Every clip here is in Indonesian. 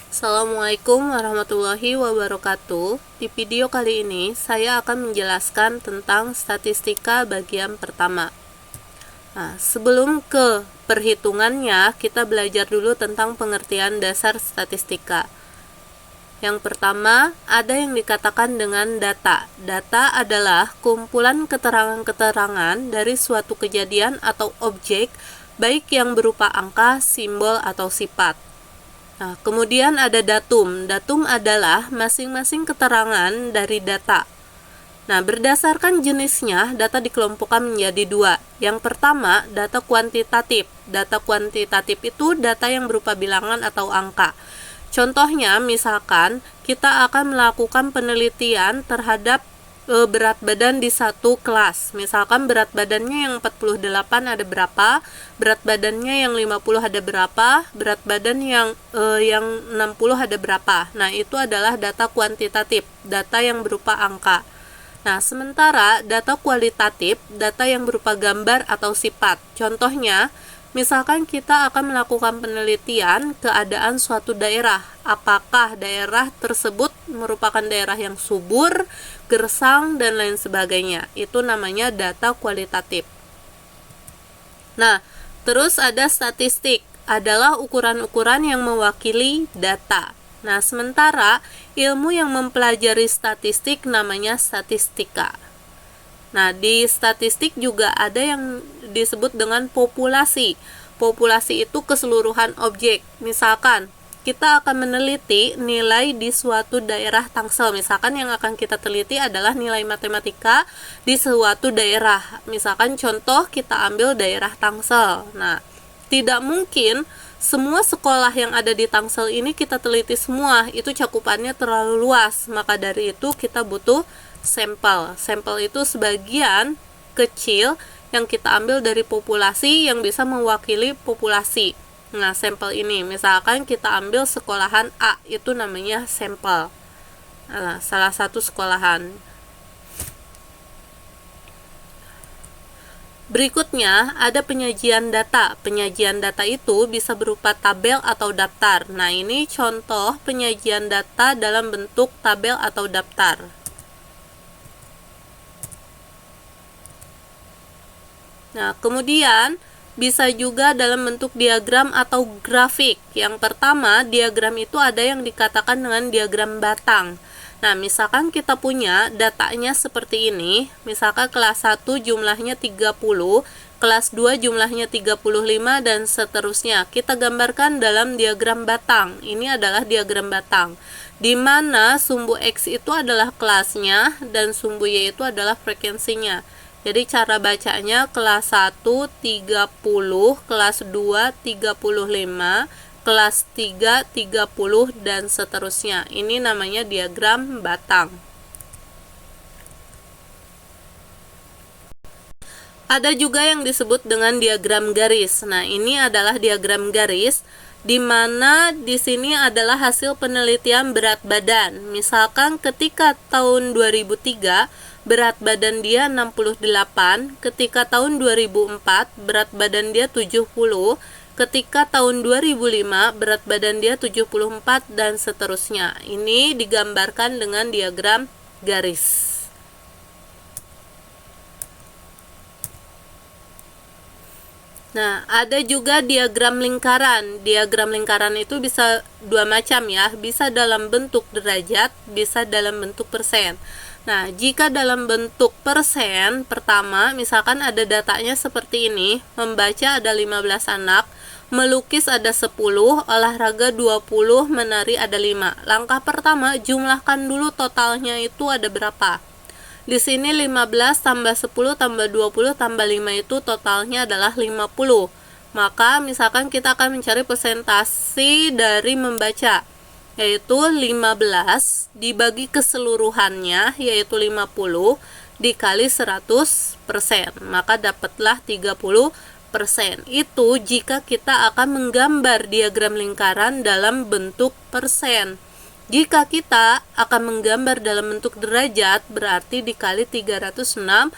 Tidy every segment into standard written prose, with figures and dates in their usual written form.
Assalamualaikum warahmatullahi wabarakatuh. Di video kali ini saya akan menjelaskan tentang statistika bagian pertama. Nah, sebelum ke perhitungannya, kita belajar dulu tentang pengertian dasar statistika. Yang pertama, ada yang dikatakan dengan data. Data adalah kumpulan keterangan-keterangan dari suatu kejadian atau objek, baik yang berupa angka, simbol, atau sifat. Nah, kemudian ada datum. Datum adalah masing-masing keterangan dari data. Nah, berdasarkan jenisnya, data dikelompokkan menjadi dua. Yang pertama, data kuantitatif. Data kuantitatif itu data yang berupa bilangan atau angka. Contohnya, misalkan kita akan melakukan penelitian terhadap berat badan di satu kelas. Misalkan berat badannya yang 48 ada berapa, berat badannya yang 50 ada berapa, berat badan yang 60 ada berapa. Nah, itu adalah data kuantitatif, data yang berupa angka. Nah, sementara data kualitatif, data yang berupa gambar atau sifat. Contohnya, misalkan kita akan melakukan penelitian keadaan suatu daerah. Apakah daerah tersebut merupakan daerah yang subur, gersang, dan lain sebagainya. Itu namanya data kualitatif. Nah, terus ada statistik. Adalah ukuran-ukuran yang mewakili data. Nah, sementara ilmu yang mempelajari statistik namanya statistika. Nah, di statistik juga ada yang disebut dengan populasi. Populasi itu keseluruhan objek. Misalkan, kita akan meneliti nilai di suatu daerah Tangsel. Misalkan yang akan kita teliti adalah nilai matematika di suatu daerah. Misalkan contoh kita ambil daerah Tangsel. Nah, tidak mungkin semua sekolah yang ada di Tangsel ini kita teliti semua. Itu cakupannya terlalu luas. Maka dari itu kita butuh sampel. Sampel itu sebagian kecil yang kita ambil dari populasi yang bisa mewakili populasi. Nah, sampel ini misalkan kita ambil sekolahan A, itu namanya sampel. Nah, salah satu sekolahan. Berikutnya ada penyajian data. Penyajian data itu bisa berupa tabel atau daftar. Nah, ini contoh penyajian data dalam bentuk tabel atau daftar. Nah, kemudian bisa juga dalam bentuk diagram atau grafik. Yang pertama, diagram itu ada yang dikatakan dengan diagram batang. Nah, misalkan kita punya datanya seperti ini. Misalkan kelas 1 jumlahnya 30, kelas 2 jumlahnya 35, dan seterusnya. Kita gambarkan dalam diagram batang. Ini adalah diagram batang, di mana sumbu X itu adalah kelasnya dan sumbu Y itu adalah frekuensinya. Jadi cara bacanya kelas 1 30, kelas 2 35, kelas 3 30, dan seterusnya. Ini namanya diagram batang. Ada juga yang disebut dengan diagram garis. Nah, ini adalah diagram garis di mana di sini adalah hasil penelitian berat badan. Misalkan ketika tahun 2003 berat badan dia 68, ketika tahun 2004 berat badan dia 70, ketika tahun 2005 berat badan dia 74, dan seterusnya. Ini digambarkan dengan diagram garis. Nah, ada juga diagram lingkaran. Diagram lingkaran itu bisa dua macam ya, bisa dalam bentuk derajat, bisa dalam bentuk persen. Nah, jika dalam bentuk persen, pertama, misalkan ada datanya seperti ini, membaca ada 15 anak, melukis ada 10, olahraga 20, menari ada 5. Langkah pertama, jumlahkan dulu totalnya itu ada berapa. Di sini 15 tambah 10 tambah 20 tambah 5 itu totalnya adalah 50. Maka misalkan kita akan mencari persentase dari membaca, yaitu 15 dibagi keseluruhannya, yaitu 50, dikali 100%. Maka dapatlah 30%. Itu jika kita akan menggambar diagram lingkaran dalam bentuk persen. Jika kita akan menggambar dalam bentuk derajat, berarti dikali 360,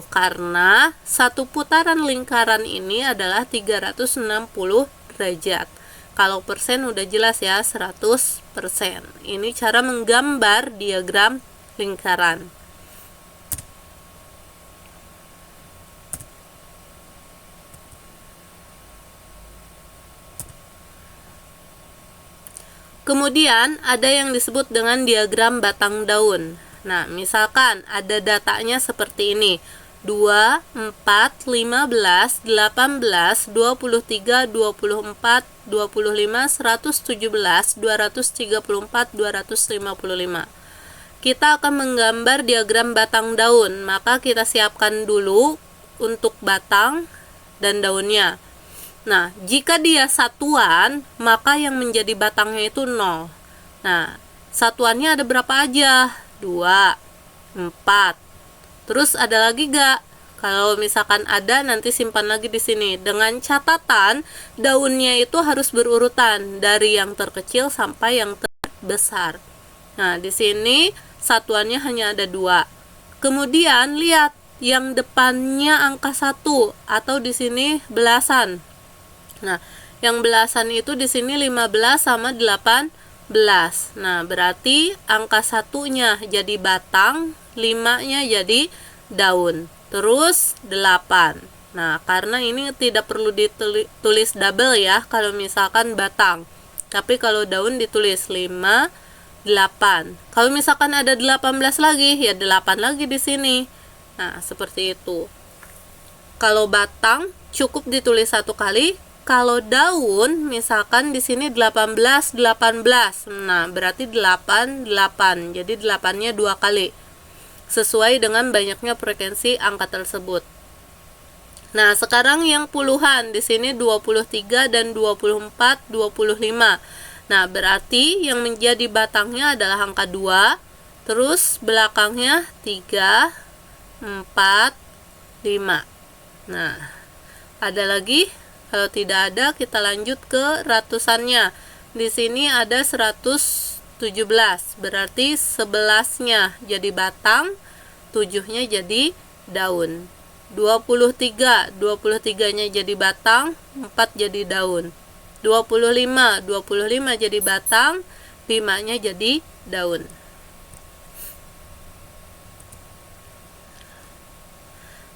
karena satu putaran lingkaran ini adalah 360 derajat. Kalau persen udah jelas ya, 100%. Ini cara menggambar diagram lingkaran. Kemudian ada yang disebut dengan diagram batang daun. Nah, misalkan ada datanya seperti ini. 2, 4, 15, 18, 23, 24, 25, 117, 234, 255. Kita akan menggambar diagram batang daun, maka kita siapkan dulu untuk batang dan daunnya. Nah, jika dia satuan, maka yang menjadi batangnya itu 0. Nah, satuannya ada berapa aja? 2, 4. Terus ada lagi gak? Kalau misalkan ada, nanti simpan lagi di sini. Dengan catatan, daunnya itu harus berurutan dari yang terkecil sampai yang terbesar. Nah, di sini satuannya hanya ada 2. Kemudian lihat yang depannya angka 1 atau di sini belasan. Nah, yang belasan itu di sini 15 sama 18. Nah, berarti angka 1-nya jadi batang, 5-nya jadi daun. Terus 8. Nah, karena ini tidak perlu ditulis double ya kalau misalkan batang. Tapi kalau daun ditulis 5, 8. Kalau misalkan ada 18 lagi, ya 8 lagi di sini. Nah, seperti itu. Kalau batang cukup ditulis 1 kali. Kalau daun, misalkan di sini 18, 18. Nah, berarti 8, 8. Jadi 8-nya 2 kali. Sesuai dengan banyaknya frekuensi angka tersebut. Nah, sekarang yang puluhan. Di sini 23 dan 24, 25. Nah, berarti yang menjadi batangnya adalah angka 2. Terus belakangnya 3, 4, 5. Nah, ada lagi? Kalau tidak ada, kita lanjut ke ratusannya. Di sini ada 117, berarti 11-nya jadi batang, 7-nya jadi daun. 23, 23-nya jadi batang, 4 jadi daun. 25, 25 jadi batang, 5-nya jadi daun.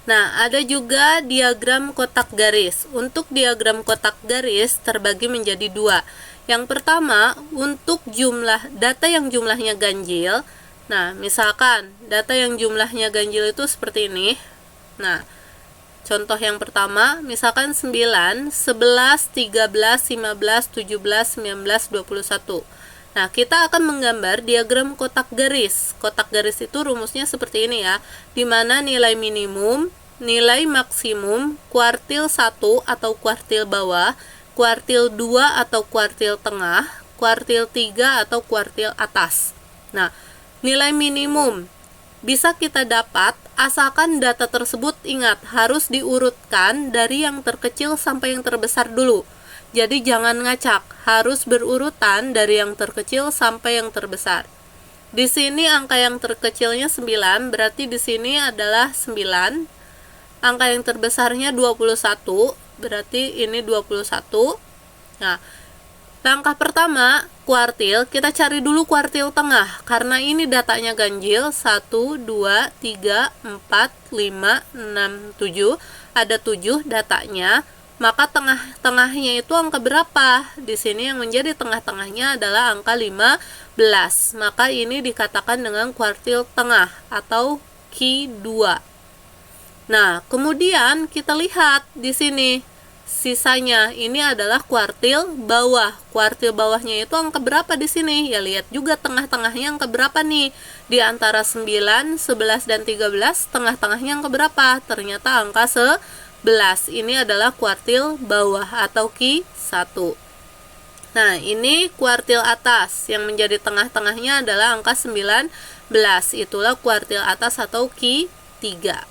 Nah, ada juga diagram kotak garis. Untuk diagram kotak garis terbagi menjadi 2. Yang pertama, untuk jumlah data yang jumlahnya ganjil. Nah, misalkan data yang jumlahnya ganjil itu seperti ini. Nah, contoh yang pertama, misalkan 9, 11, 13, 15, 17, 19, 21. Nah, kita akan menggambar diagram kotak garis. Kotak garis itu rumusnya seperti ini ya, di mana nilai minimum, nilai maksimum, kuartil 1 atau kuartil bawah, kuartil 2 atau kuartil tengah, kuartil 3 atau kuartil atas. Nah, nilai minimum bisa kita dapat asalkan data tersebut, ingat, harus diurutkan dari yang terkecil sampai yang terbesar dulu. Jadi jangan ngacak, harus berurutan dari yang terkecil sampai yang terbesar. Di sini angka yang terkecilnya 9, berarti di sini adalah 9. Angka yang terbesarnya 21, berarti ini 21. Nah, langkah pertama, kuartil, kita cari dulu kuartil tengah. Karena ini datanya ganjil, 1, 2, 3, 4, 5, 6, 7. Ada 7 datanya. Maka tengah-tengahnya itu angka berapa? Di sini yang menjadi tengah-tengahnya adalah angka 15. Maka ini dikatakan dengan kuartil tengah atau Q2. Nah, kemudian kita lihat di sini sisanya ini adalah kuartil bawah. Kuartil bawahnya itu angka berapa di sini? Ya, lihat juga tengah-tengahnya angka berapa nih? Di antara 9, 11 dan 13, tengah-tengahnya angka berapa? Ternyata angka 11. Ini adalah kuartil bawah atau Q1. Nah, ini kuartil atas. Yang menjadi tengah-tengahnya adalah angka 19. Itulah kuartil atas atau Q3.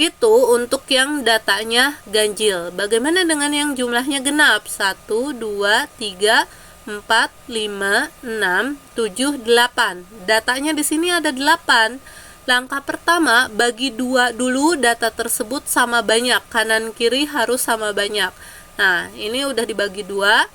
Itu untuk yang datanya ganjil. Bagaimana dengan yang jumlahnya genap? 1, 2, 3, 4, 5, 6, 7, 8. Datanya di sini ada 8. Langkah pertama, bagi 2 dulu data tersebut sama banyak. Kanan kiri harus sama banyak. Nah, ini udah dibagi 2.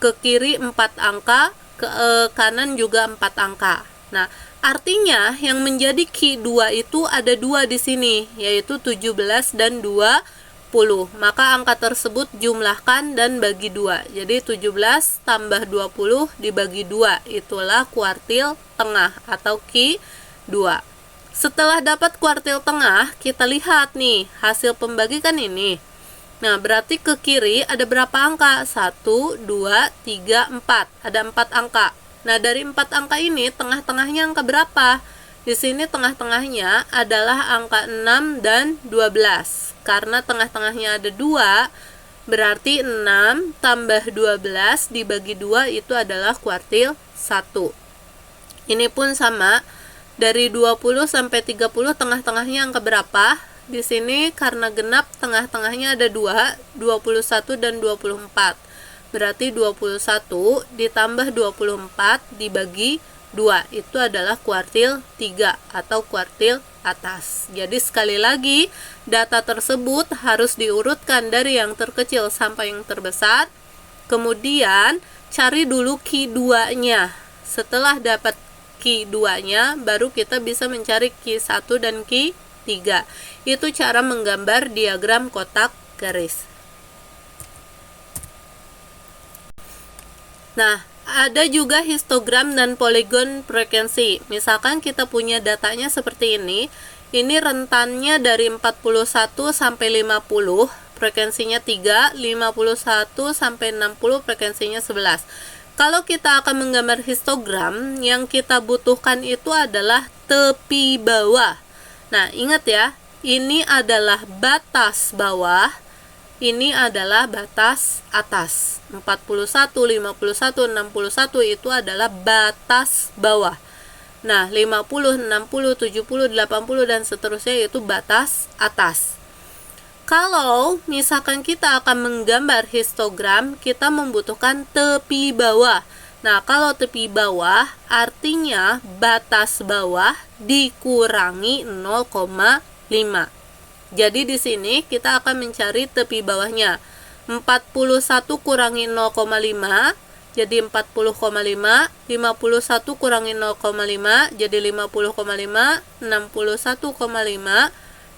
ke kiri 4 angka, ke kanan juga 4 angka. Nah, artinya yang menjadi Q2 itu ada 2 di sini, yaitu 17 dan 20. Maka angka tersebut jumlahkan dan bagi 2. Jadi 17 tambah 20 dibagi 2, itulah kuartil tengah atau Q2. Setelah dapat kuartil tengah, kita lihat nih hasil pembagikan ini. Nah, berarti ke kiri ada berapa angka? 1, 2, 3, 4. Ada 4 angka. Nah, dari 4 angka ini, tengah-tengahnya angka berapa? Di sini tengah-tengahnya adalah angka 6 dan 12. Karena tengah-tengahnya ada 2, berarti 6 tambah 12 dibagi 2 itu adalah kuartil 1. Ini pun sama, dari 20 sampai 30 tengah-tengahnya angka berapa? Di sini karena genap tengah-tengahnya ada 2, 21 dan 24. Berarti 21 ditambah 24 dibagi 2. Itu adalah kuartil 3 atau kuartil atas. Jadi sekali lagi, data tersebut harus diurutkan dari yang terkecil sampai yang terbesar. Kemudian cari dulu Q2-nya. Setelah dapat Q2-nya, baru kita bisa mencari Q1 dan Q3. Itu cara menggambar diagram kotak garis. Nah, ada juga histogram dan poligon frekuensi. Misalkan kita punya datanya seperti ini. Ini rentannya dari 41 sampai 50, frekuensinya 3, 51 sampai 60, frekuensinya 11. Kalau kita akan menggambar histogram, yang kita butuhkan itu adalah tepi bawah. Nah, ingat ya, ini adalah batas bawah, ini adalah batas atas. 41, 51, 61 itu adalah batas bawah. Nah, 50, 60, 70, 80 dan seterusnya itu batas atas. Kalau misalkan kita akan menggambar histogram, kita membutuhkan tepi bawah. Nah, kalau tepi bawah artinya batas bawah dikurangi 0,5. Jadi di sini kita akan mencari tepi bawahnya. 41 kurangi 0,5 jadi 40,5, 51 kurangi 0,5 jadi 50,5, 61,5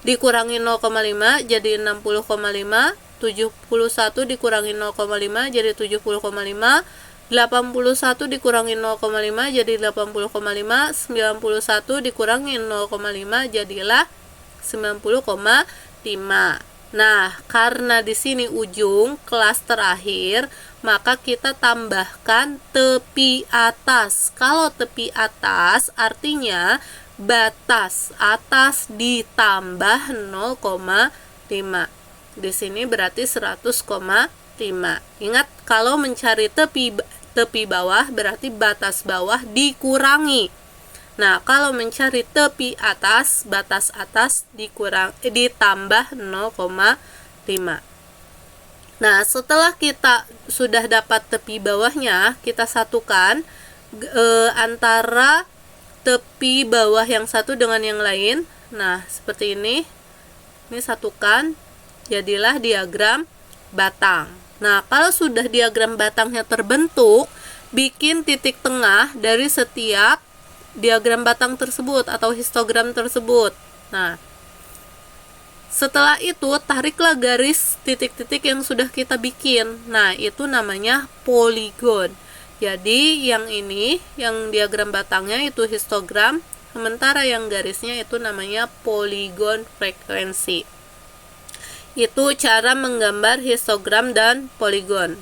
dikurangi 0,5 jadi 60,5, 71 dikurangi 0,5 jadi 70,5, 81 dikurangi 0,5 jadi 80,5, 91 dikurangi 0,5 jadilah 90,5. Nah, karena di sini ujung kelas terakhir, maka kita tambahkan tepi atas. Kalau tepi atas artinya batas atas ditambah 0,5. Di sini berarti 100,5. Ingat, kalau mencari tepi bawah berarti batas bawah dikurangi. Nah, kalau mencari tepi atas, batas atas ditambah 0,5. Nah, setelah kita sudah dapat tepi bawahnya, kita satukan antara tepi bawah yang satu dengan yang lain. Nah, seperti ini. Ini satukan, jadilah diagram batang. Nah, kalau sudah diagram batangnya terbentuk, bikin titik tengah dari setiap diagram batang tersebut atau histogram tersebut. Nah, setelah itu tariklah garis titik-titik yang sudah kita bikin. Nah, itu namanya poligon. Jadi yang ini, yang diagram batangnya itu histogram, sementara yang garisnya itu namanya poligon frekuensi. Itu cara menggambar histogram dan poligon.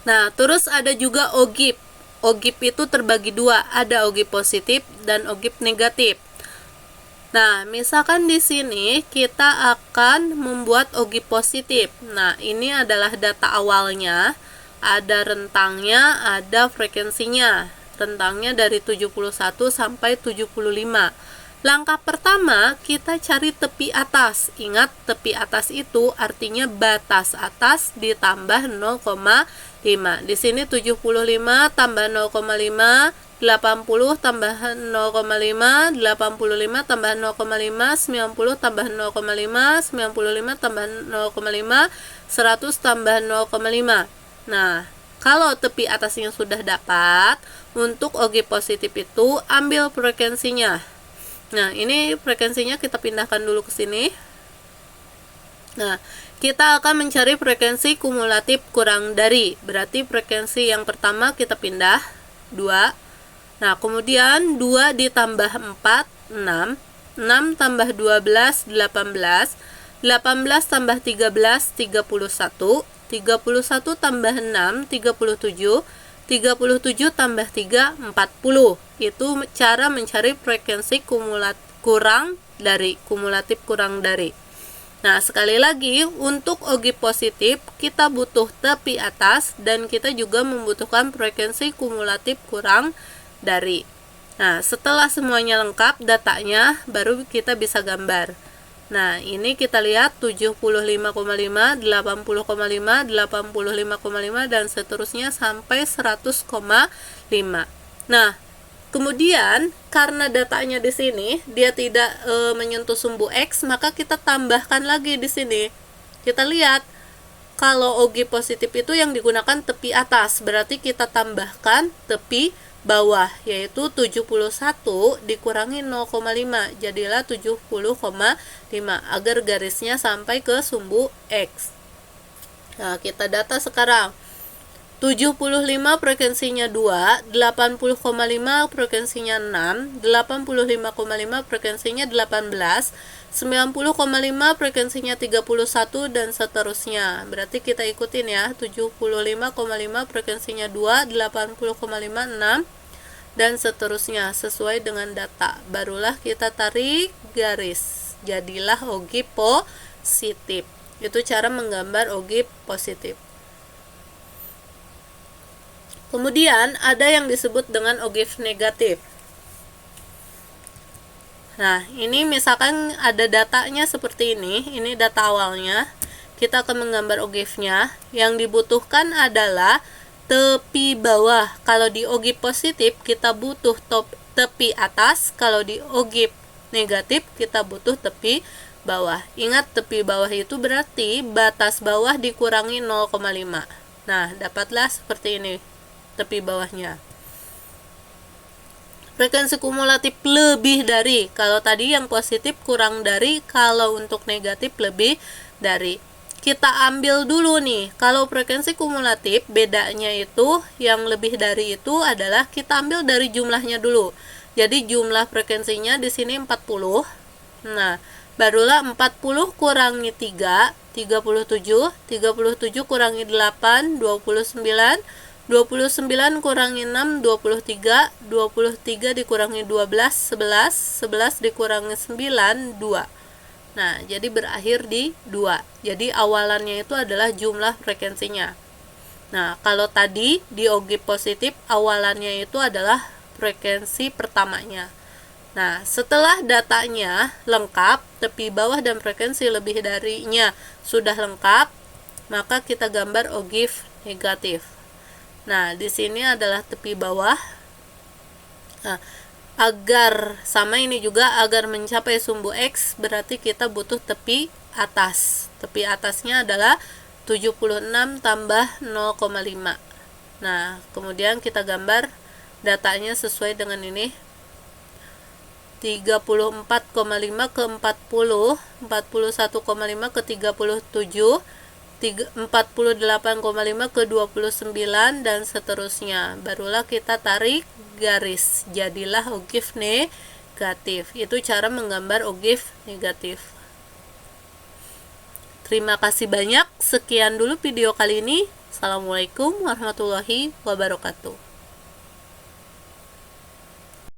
Nah, terus ada juga ogip. Ogip itu terbagi dua, ada ogip positif dan ogip negatif. Nah, misalkan di sini kita akan membuat ogip positif. Nah, ini adalah data awalnya, ada rentangnya, ada frekuensinya. Rentangnya dari 71 sampai 75. Langkah pertama, kita cari tepi atas. Ingat, tepi atas itu artinya batas atas ditambah 0,5. Di sini 75 tambah 0,5 80 tambah 0,5, 85 tambah 0,5, 90 tambah 0,5, 95 tambah 0,5, 100 tambah 0,5. Nah, kalau tepi atasnya sudah dapat, untuk OG positif itu ambil frekuensinya. Nah, ini frekuensinya kita pindahkan dulu ke sini. Nah, kita akan mencari frekuensi kumulatif kurang dari. Berarti frekuensi yang pertama kita pindah 2. Nah, kemudian 2 ditambah 4, 6. 6 tambah 12, 18. 18 tambah 13, 31. 31 tambah 6, 37. 37 tambah 3, 40. Itu cara mencari frekuensi kumulatif kurang dari. Nah, sekali lagi, untuk OG positif, kita butuh tepi atas dan kita juga membutuhkan frekuensi kumulatif kurang dari. Nah, setelah semuanya lengkap datanya, baru kita bisa gambar. Nah, ini kita lihat 75,5, 80,5, 85,5 dan seterusnya sampai 100,5. Nah, kemudian karena datanya di sini dia tidak menyentuh sumbu X, maka kita tambahkan lagi di sini. Kita lihat kalau OG positif itu yang digunakan tepi atas, berarti kita tambahkan tepi bawah, yaitu 71 dikurangi 0,5, jadilah 70,5 agar garisnya sampai ke sumbu X. Nah, kita data sekarang. 75 frekuensinya 2, 80,5 frekuensinya 6, 85,5 frekuensinya 18, 90,5 frekuensinya 31 dan seterusnya. Berarti kita ikutin ya, 75,5 frekuensinya 2, 80,5 6 dan seterusnya sesuai dengan data. Barulah kita tarik garis. Jadilah OG positif. Itu cara menggambar OG positif. Kemudian ada yang disebut dengan OGIF negatif. Nah, ini misalkan ada datanya seperti ini data awalnya. Kita akan menggambar OGIF-nya. Yang dibutuhkan adalah tepi bawah. Kalau di OGIF positif kita butuh tepi atas, kalau di OGIF negatif kita butuh tepi bawah. Ingat, tepi bawah itu berarti batas bawah dikurangi 0,5. Nah, dapatlah seperti ini tepi bawahnya. Frekuensi kumulatif lebih dari. Kalau tadi yang positif kurang dari, kalau untuk negatif lebih dari. Kita ambil dulu nih. Kalau frekuensi kumulatif, bedanya itu yang lebih dari itu adalah kita ambil dari jumlahnya dulu. Jadi jumlah frekuensinya di sini 40. Nah, barulah 40 kurangi 3, 37. 37 kurangi 8, 29. 29 kurangi 6, 23. 23 dikurangi 12, 11. 11 dikurangi 9, 2. Nah, jadi berakhir di 2. Jadi awalannya itu adalah jumlah frekuensinya. Nah, kalau tadi di OG positif awalannya itu adalah frekuensi pertamanya. Nah, setelah datanya lengkap, tepi bawah dan frekuensi lebih darinya sudah lengkap, maka kita gambar OGIF negatif. Nah, di sini adalah tepi bawah. Nah, agar sama ini juga, agar mencapai sumbu X berarti kita butuh tepi atas. Tepi atasnya adalah 76 tambah 0,5. Nah, kemudian kita gambar datanya sesuai dengan ini. 34,5 ke 40, 41,5 ke 37, 48,5 ke 29 dan seterusnya. Barulah kita tarik garis. Jadilah OGIF negatif. Itu cara menggambar OGIF negatif. Terima kasih banyak. Sekian dulu video kali ini. Assalamualaikum warahmatullahi wabarakatuh.